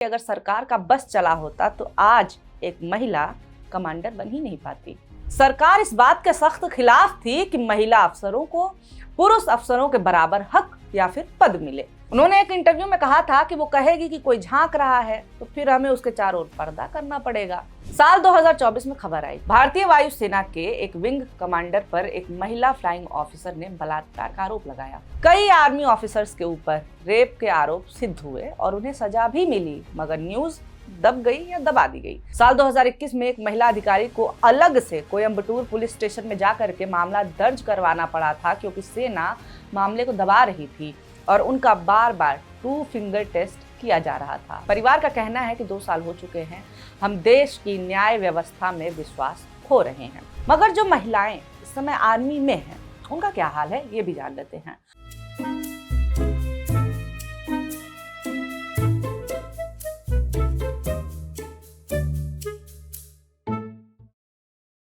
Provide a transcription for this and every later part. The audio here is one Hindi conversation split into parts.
अगर सरकार का बस चला होता तो आज एक महिला कमांडर बन ही नहीं पाती। सरकार इस बात के सख्त खिलाफ थी कि महिला अफसरों को पुरुष अफसरों के बराबर हक या फिर पद मिले। उन्होंने एक इंटरव्यू में कहा था कि वो कहेगी कि कोई झांक रहा है तो फिर हमें उसके चारों ओर पर्दा करना पड़ेगा। साल 2024 में खबर आई, भारतीय वायुसेना के एक विंग कमांडर पर एक महिला फ्लाइंग ऑफिसर ने बलात्कार का आरोप लगाया। कई आर्मी ऑफिसर्स के ऊपर रेप के आरोप सिद्ध हुए और उन्हें सजा भी मिली, मगर न्यूज दब गई या दबा दी गई। साल 2021 में एक महिला अधिकारी को अलग से कोयम्बटूर पुलिस स्टेशन में जाकर के मामला दर्ज करवाना पड़ा था, क्योंकि सेना मामले को दबा रही थी और उनका बार बार 2 फिंगर टेस्ट किया जा रहा था। परिवार का कहना है कि 2 साल हो चुके हैं, हम देश की न्याय व्यवस्था में विश्वास खो रहे हैं। मगर जो महिलाएं इस समय आर्मी में हैं, उनका क्या हाल है, ये भी जान लेते हैं।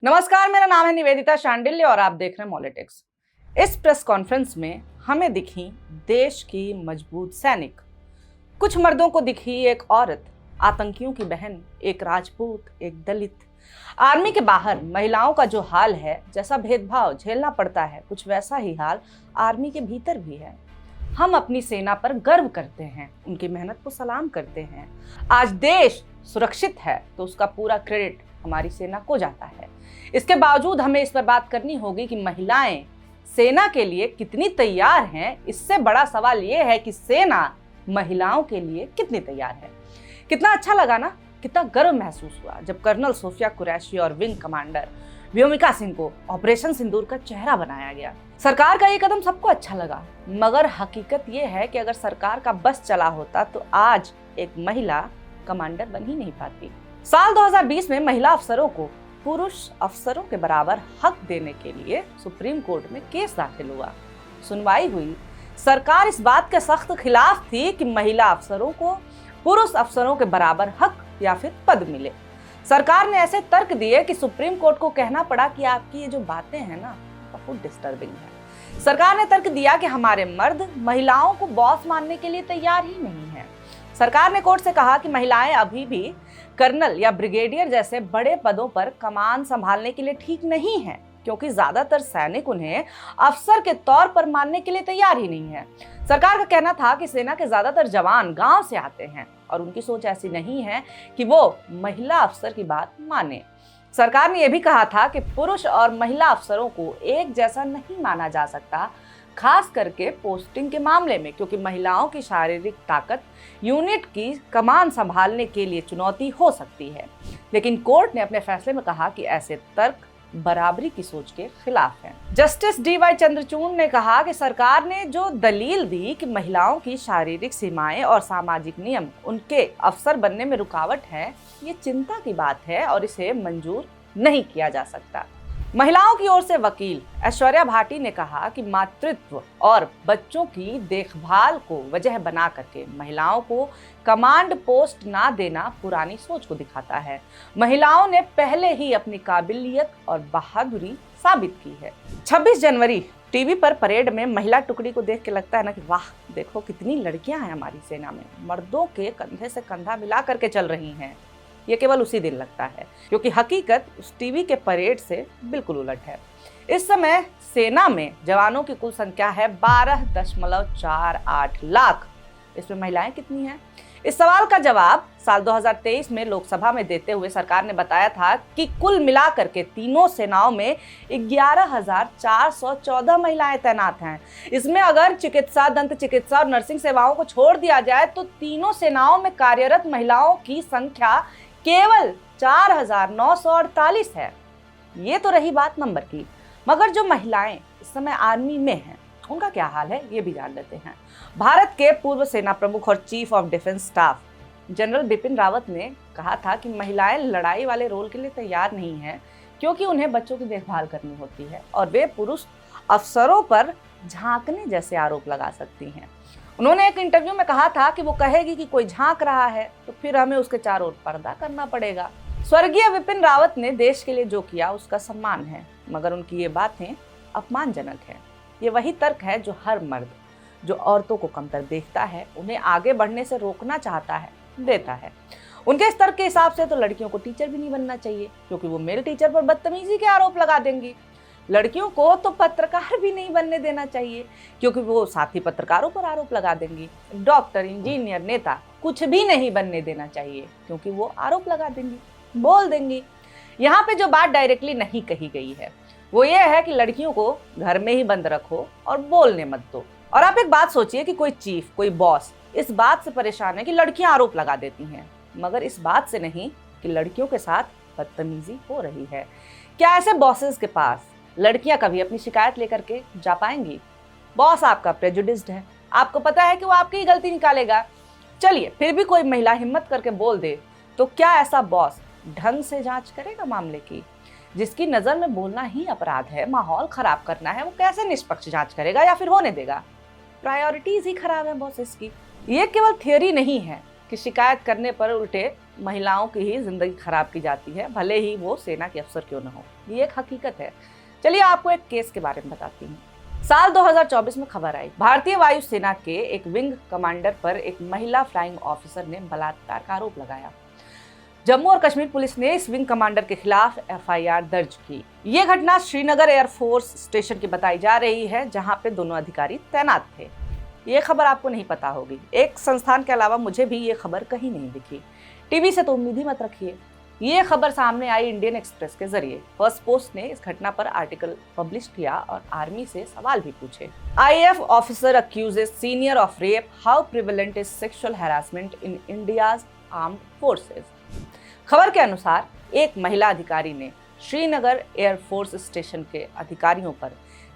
नमस्कार, मेरा नाम है निवेदिता शांडिल्य और आप देख रहे हैं मॉलिटिक्स। इस प्रेस कॉन्फ्रेंस में हमें दिखी देश की मजबूत सैनिक, कुछ मर्दों को दिखी एक औरत, आतंकियों की बहन, एक राजपूत, एक दलित। आर्मी के बाहर महिलाओं का जो हाल है, जैसा भेदभाव झेलना पड़ता है, कुछ वैसा ही हाल आर्मी के भीतर भी है। हम अपनी सेना पर गर्व करते हैं, उनकी मेहनत को सलाम करते हैं। आज देश सुरक्षित है तो उसका पूरा क्रेडिट हमारी सेना को जाता है। इसके बावजूद हमें इस पर बात करनी होगी कि महिलाएं सेना के लिए कितनी तैयार हैं। इससे बड़ा सवाल ये है कि सेना महिलाओं के लिए कितनी तैयार है। कितना अच्छा लगा ना, कितना गर्व महसूस हुआ जब कर्नल सोफिया कुरैशी और विंग कमांडर व्योमिका सिंह को ऑपरेशन सिंदूर का चेहरा बनाया गया। सरकार का ये कदम सबको अच्छा लगा, मगर हकीकत ये है कि अगर सरकार का बस चला होता तो आज एक महिला कमांडर बन ही नहीं पाती। साल 2020 में महिला अफसरों को पुरुष अफसरों के बराबर हक देने के लिए सुप्रीम कोर्ट में केस दाखिल हुआ, सुनवाई हुई। सरकार इस बात के सख्त खिलाफ थी कि महिला अफसरों को पुरुष अफसरों के बराबर हक या फिर पद मिले। सरकार ने ऐसे तर्क दिए कि सुप्रीम कोर्ट को कहना पड़ा कि आपकी ये जो बातें हैं ना, बहुत डिस्टर्बिंग है। सरकार ने तर्क दिया कि हमारे मर्द महिलाओं को बॉस मानने के लिए तैयार ही नहीं है। सरकार ने कोर्ट से कहा कि महिलाएं अभी भी कर्नल या ब्रिगेडियर जैसे बड़े पदों पर कमान संभालने के लिए ठीक नहीं है, क्योंकि ज्यादातर सैनिक उन्हें अफसर के तौर पर मानने के लिए तैयार ही नहीं है। सरकार का कहना था कि सेना के ज्यादातर जवान गांव से आते हैं और उनकी सोच ऐसी नहीं है कि वो महिला अफसर की बात माने। सरकार ने यह भी कहा था कि पुरुष और महिला अफसरों को एक जैसा नहीं माना जा सकता, खास करके पोस्टिंग के मामले में, क्योंकि महिलाओं की शारीरिक ताकत यूनिट की कमान संभालने के लिए चुनौती हो सकती है। लेकिन कोर्ट ने अपने फैसले में कहा कि ऐसे तर्क बराबरी की सोच के खिलाफ हैं। जस्टिस DY चंद्रचूड़ ने कहा कि सरकार ने जो दलील दी कि महिलाओं की शारीरिक सीमाएं और सामाजिक नियम उनके अफसर बनने में रुकावट है, ये चिंता की बात है और इसे मंजूर नहीं किया जा सकता। महिलाओं की ओर से वकील ऐश्वर्या भाटी ने कहा कि मातृत्व और बच्चों की देखभाल को वजह बना करके महिलाओं को कमांड पोस्ट ना देना पुरानी सोच को दिखाता है। महिलाओं ने पहले ही अपनी काबिलियत और बहादुरी साबित की है। 26 जनवरी टीवी पर परेड में महिला टुकड़ी को देख के लगता है ना कि वाह, देखो कितनी लड़कियां हैं हमारी सेना में, मर्दों के कंधे से कंधा मिला करके चल रही हैं। ये केवल उसी दिन लगता है, क्योंकि हकीकत उस टीवी के परेड से बिल्कुल उलट है। इस समय सेना में जवानों की कुल संख्या है 12.48 लाख। इसमें महिलाएं कितनी हैं? इस सवाल का जवाब साल 2023 में लोकसभा में देते हुए सरकार ने बताया था कि कुल मिलाकर के तीनों सेनाओं में 11,414 महिलाएं तैनात हैं। इसमें अगर चिकित्सा, दंत चिकित्सा और नर्सिंग सेवाओं को छोड़ दिया जाए तो तीनों सेनाओं में कार्यरत महिलाओं की संख्या केवल 4,948 है। ये तो रही बात नंबर की, मगर जो महिलाएं इस समय आर्मी में हैं, उनका क्या हाल है, ये भी जान लेते हैं। भारत के पूर्व सेना प्रमुख और chief of defence staff general Bipin Rawat ने कहा था कि महिलाएं लड़ाई वाले रोल के लिए तैयार नहीं हैं, क्योंकि उन्हें बच्चों की देखभाल करनी होती है और वे पुरुष अफसरों पर झांकने जैसे आरोप लगा सकती हैं। उन्होंने एक इंटरव्यू में कहा था कि वो कहेगी कि कोई झांक रहा है तो फिर हमें उसके चारों ओर पर्दा करना पड़ेगा। स्वर्गीय विपिन रावत ने देश के लिए जो किया उसका सम्मान है, मगर उनकी ये बातें अपमानजनक है। ये वही तर्क है जो हर मर्द जो औरतों को कमतर देखता है, उन्हें आगे बढ़ने से रोकना चाहता है, देता है। उनके स्तर के हिसाब से तो लड़कियों को टीचर भी नहीं बनना चाहिए, क्योंकि वो मेल टीचर पर बदतमीजी के आरोप लगा देंगी। लड़कियों को तो पत्रकार भी नहीं बनने देना चाहिए, क्योंकि वो साथी पत्रकारों पर आरोप लगा देंगी। डॉक्टर, इंजीनियर, नेता कुछ भी नहीं बनने देना चाहिए, क्योंकि वो आरोप लगा देंगी, बोल देंगी। यहाँ पे जो बात डायरेक्टली नहीं कही गई है वो ये है कि लड़कियों को घर में ही बंद रखो और बोलने मत दो। और आप एक बात सोचिए कि कोई चीफ, कोई बॉस इस बात से परेशान है कि लड़कियां आरोप लगा देती हैं, मगर इस बात से नहीं कि लड़कियों के साथ बदतमीजी हो रही है। क्या ऐसे बॉसेस के पास लड़कियां कभी अपनी शिकायत लेकर के जा पाएंगी? बॉस आपका प्रेजुडिस्ड है, आपको पता है कि वो आपकी ही गलती निकालेगा। चलिए, फिर भी कोई महिला हिम्मत करके बोल दे तो क्या ऐसा बॉस ढंग से जांच करेगा मामले की? जिसकी नजर में बोलना ही अपराध है, माहौल खराब करना है, वो कैसे निष्पक्ष जांच करेगा या फिर होने देगा? प्रायोरिटीज ही खराब है बॉसेस की। ये केवल थियोरी नहीं है कि शिकायत करने पर उल्टे महिलाओं की ही जिंदगी खराब की जाती है, भले ही वो सेना के अफसर क्यों न हो। ये एक हकीकत है। चलिए आपको एक केस के बारे में बताती हूँ। साल 2024 में खबर आई, भारतीय वायुसेना के एक विंग कमांडर पर एक महिला फ्लाइंग ऑफिसर ने बलात्कार का आरोप लगाया। जम्मू और कश्मीर पुलिस ने इस विंग कमांडर के खिलाफ एफआईआर दर्ज की। ये घटना श्रीनगर एयरफोर्स स्टेशन की बताई जा रही है, जहां पे दोनों अधिकारी तैनात थे। ये खबर आपको नहीं पता होगी। एक संस्थान के अलावा मुझे भी ये खबर कहीं नहीं दिखी। टीवी से तो उम्मीद ही मत रखिए। ये खबर सामने आई इंडियन एक्सप्रेस के जरिए। फर्स्ट पोस्ट ने इस घटना पर आर्टिकल पब्लिश किया और आर्मी से सवाल भी पूछे। IAF officer accuses senior of rape, how prevalent is sexual harassment in India's armed forces. खबर के अनुसार एक महिला अधिकारी ने श्रीनगर एयरफोर्स स्टेशन के अधिकारियों पर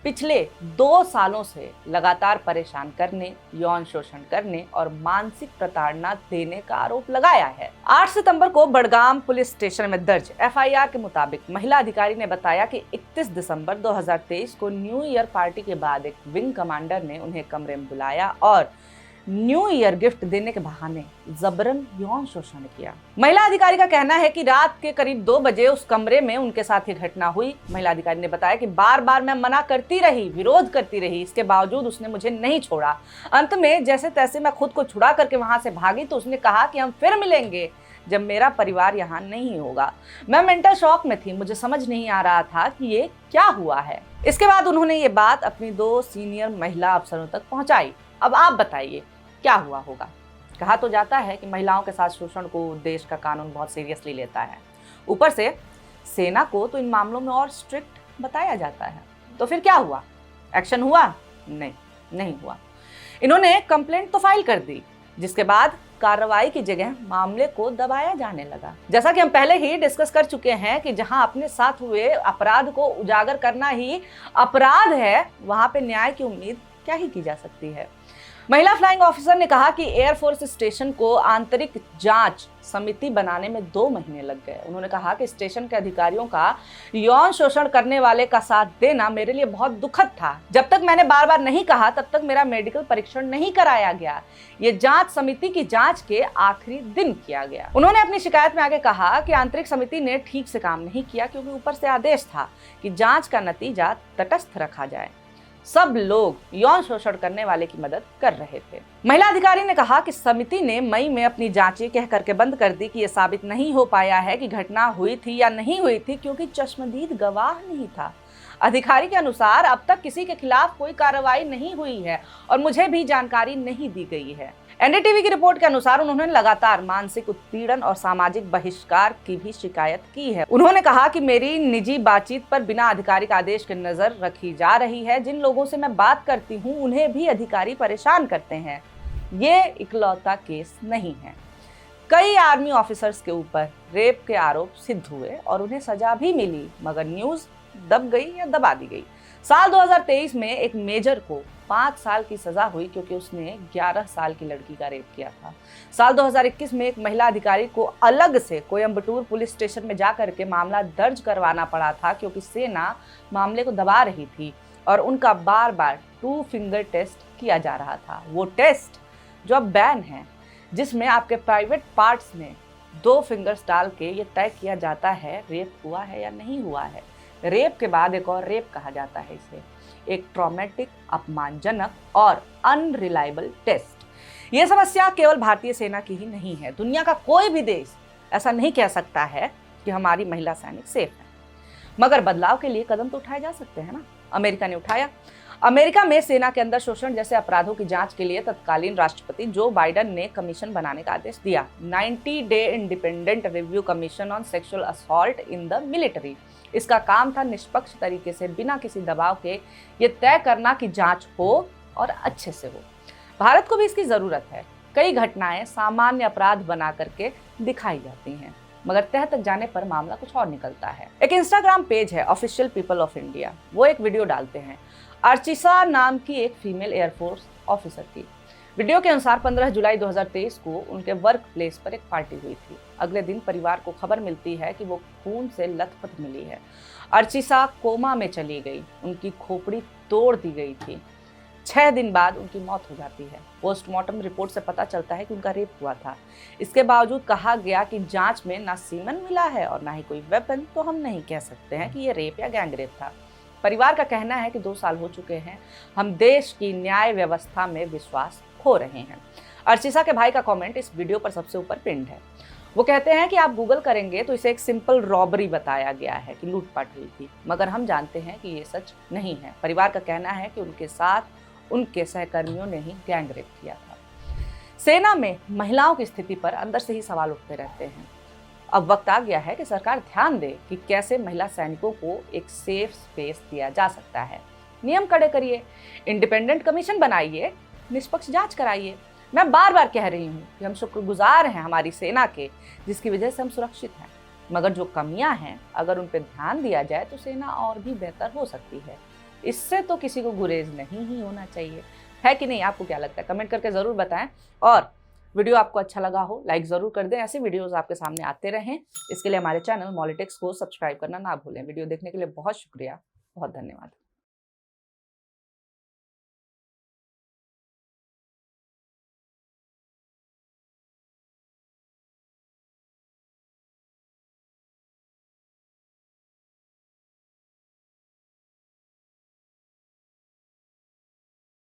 पिछले 2 सालों से लगातार परेशान करने, यौन शोषण करने और मानसिक प्रताड़ना देने का आरोप लगाया है। 8 सितंबर को बड़गाम पुलिस स्टेशन में दर्ज एफआईआर के मुताबिक महिला अधिकारी ने बताया कि 31 दिसंबर 2023 को न्यू ईयर पार्टी के बाद एक विंग कमांडर ने उन्हें कमरे में बुलाया और न्यू ईयर गिफ्ट देने के बहाने जबरन यौन शोषण किया। महिला अधिकारी का कहना है कि रात के करीब 2 बजे उस कमरे में उनके साथ ये घटना हुई। महिला अधिकारी ने बताया कि बार बार मैं मना करती रही, विरोध करती रही, इसके बावजूद उसने मुझे नहीं छोड़ा। अंत में जैसे तैसे मैं खुद को छुड़ा करके वहां से भागी तो उसने कहा कि हम फिर मिलेंगे जब मेरा परिवार यहाँ नहीं होगा। मैं मेंटल शॉक में थी, मुझे समझ नहीं आ रहा था कि ये क्या हुआ है। इसके बाद उन्होंने ये बात अपनी 2 सीनियर महिला अफसरों तक पहुंचाई। अब आप बताइए क्या हुआ होगा? कहा तो जाता है कि महिलाओं के साथ शोषण को देश का कानून बहुत सीरियसली लेता है। ऊपर से सेना को तो इन मामलों में और स्ट्रिक्ट बताया जाता है। तो फिर क्या हुआ? एक्शन हुआ? नहीं हुआ। इन्होंने कंप्लेंट तो फाइल कर दी, जिसके बाद कार्रवाई की जगह मामले को दबाया जाने लगा। जैसा कि हम पहले ही डिस्कस कर चुके हैं कि जहां अपने साथ हुए अपराध को उजागर करना ही अपराध है, वहां पे न्याय की उम्मीद क्या ही की जा सकती है। महिला फ्लाइंग ऑफिसर ने कहा कि एयरफोर्स स्टेशन को आंतरिक जांच समिति बनाने में 2 महीने लग गए। उन्होंने कहा कि स्टेशन के अधिकारियों का यौन शोषण करने वाले का साथ देना मेरे लिए बहुत दुखद था। जब तक मैंने बार बार नहीं कहा तब तक मेरा मेडिकल परीक्षण नहीं कराया गया। ये जांच समिति की जांच के आखिरी दिन किया गया। उन्होंने अपनी शिकायत में आगे कहा कि आंतरिक समिति ने ठीक से काम नहीं किया, क्योंकि ऊपर से आदेश था कि जांच का नतीजा तटस्थ रखा जाए। सब लोग यौन शोषण करने वाले की मदद कर रहे थे। महिला अधिकारी ने कहा कि समिति ने मई में अपनी जांचें कह करके बंद कर दी कि यह साबित नहीं हो पाया है कि घटना हुई थी या नहीं हुई थी, क्योंकि चश्मदीद गवाह नहीं था। अधिकारी के अनुसार अब तक किसी के खिलाफ कोई कार्रवाई नहीं हुई है और मुझे भी जानकारी नहीं दी गई है। एनडीटीवी की रिपोर्ट के अनुसार उन्होंने लगातार मानसिक उत्पीड़न और सामाजिक बहिष्कार की भी शिकायत की है। उन्होंने कहा कि मेरी निजी बातचीत पर बिना आधिकारिक आदेश के नजर रखी जा रही है। जिन लोगों से मैं बात करती हूँ उन्हें भी अधिकारी परेशान करते हैं। ये इकलौता केस नहीं है। कई आर्मी ऑफिसर्स के ऊपर रेप के आरोप सिद्ध हुए और उन्हें सजा भी मिली, मगर न्यूज दब गई या दबा दी गई। साल 2023 में एक मेजर को 5 साल की सजा हुई, क्योंकि उसने 11 साल की लड़की का रेप किया था। साल 2021 में एक महिला अधिकारी को अलग से कोयम्बटूर पुलिस स्टेशन में जाकर के मामला दर्ज करवाना पड़ा था, क्योंकि सेना मामले को दबा रही थी और उनका बार बार 2 फिंगर टेस्ट किया जा रहा था। वो टेस्ट जो अब बैन है, जिसमें आपके प्राइवेट पार्ट्स में 2 फिंगर्स डाल के ये तय किया जाता है रेप हुआ है या नहीं हुआ है। रेप के बाद एक और रेप कहा जाता है इसे, एक ट्रॉमेटिक, अपमानजनक और अनरिलायबल टेस्ट। ये समस्या केवल भारतीय सेना की ही नहीं है। दुनिया का कोई भी देश ऐसा नहीं कह सकता है कि हमारी महिला सैनिक सेफ है। मगर बदलाव के लिए कदम तो उठाए जा सकते हैं ना। अमेरिका ने उठाया। अमेरिका में सेना के अंदर शोषण जैसे अपराधों की जांच के लिए तत्कालीन राष्ट्रपति जो बाइडेन ने कमीशन बनाने का आदेश दिया। 90-डे independent review commission on sexual assault in the military. इसका काम था निष्पक्ष तरीके से बिना किसी दबाव के ये तय करना कि जांच हो और अच्छे से हो। भारत को भी इसकी जरूरत है। कई घटनाएं सामान्य अपराध बना करके दिखाई जाती हैं, मगर तह तक जाने पर मामला कुछ और निकलता है। एक इंस्टाग्राम पेज है ऑफिशियल पीपल ऑफ इंडिया, वो एक वीडियो डालते हैं अर्चिसा नाम की एक फीमेल एयरफोर्स ऑफिसर की। वीडियो के अनुसार 15 जुलाई 2023 को उनके वर्क प्लेस पर एक पार्टी हुई थी। अगले दिन परिवार को खबर मिलती है कि वो खून से लथपथ मिली है। अर्चिसा कोमा में चली गई, उनकी खोपड़ी तोड़ दी गई थी। 6 दिन बाद उनकी मौत हो जाती है। पोस्टमार्टम रिपोर्ट से पता चलता है कि उनका रेप हुआ था। इसके बावजूद कहा गया कि जांच में ना सीमन मिला है और ना ही कोई वेपन, तो हम नहीं कह सकते हैं कि ये रेप या गैंग रेप था। परिवार का कहना है कि 2 साल हो चुके हैं, हम देश की न्याय व्यवस्था में विश्वास खो रहे हैं। अर्चिसा के भाई का कमेंट इस वीडियो पर सबसे ऊपर पिंड है। वो कहते हैं कि आप गूगल करेंगे तो इसे एक सिंपल रॉबरी बताया गया है कि लूटपाट हुई थी, मगर हम जानते हैं कि ये सच नहीं है। परिवार का कहना है कि उनके साथ उनके सहकर्मियों ने ही गैंग रेप किया था। सेना में महिलाओं की स्थिति पर अंदर से ही सवाल उठते रहते हैं। अब वक्त आ गया है कि सरकार ध्यान दे कि कैसे महिला सैनिकों को एक सेफ स्पेस दिया जा सकता है। नियम कड़े करिए, इंडिपेंडेंट कमीशन बनाइए, निष्पक्ष जांच कराइए। मैं बार बार कह रही हूँ कि हम शुक्रगुजार हैं हमारी सेना के, जिसकी वजह से हम सुरक्षित हैं। मगर जो कमियां हैं, अगर उन पर ध्यान दिया जाए तो सेना और भी बेहतर हो सकती है। इससे तो किसी को गुरेज नहीं ही होना चाहिए, है कि नहीं? आपको क्या लगता है? कमेंट करके ज़रूर बताएं। और वीडियो आपको अच्छा लगा हो लाइक ज़रूर कर दें। ऐसे वीडियोस आपके सामने आते रहें, इसके लिए हमारे चैनल मॉलिटिक्स को सब्सक्राइब करना ना भूलें। वीडियो देखने के लिए बहुत शुक्रिया, बहुत धन्यवाद।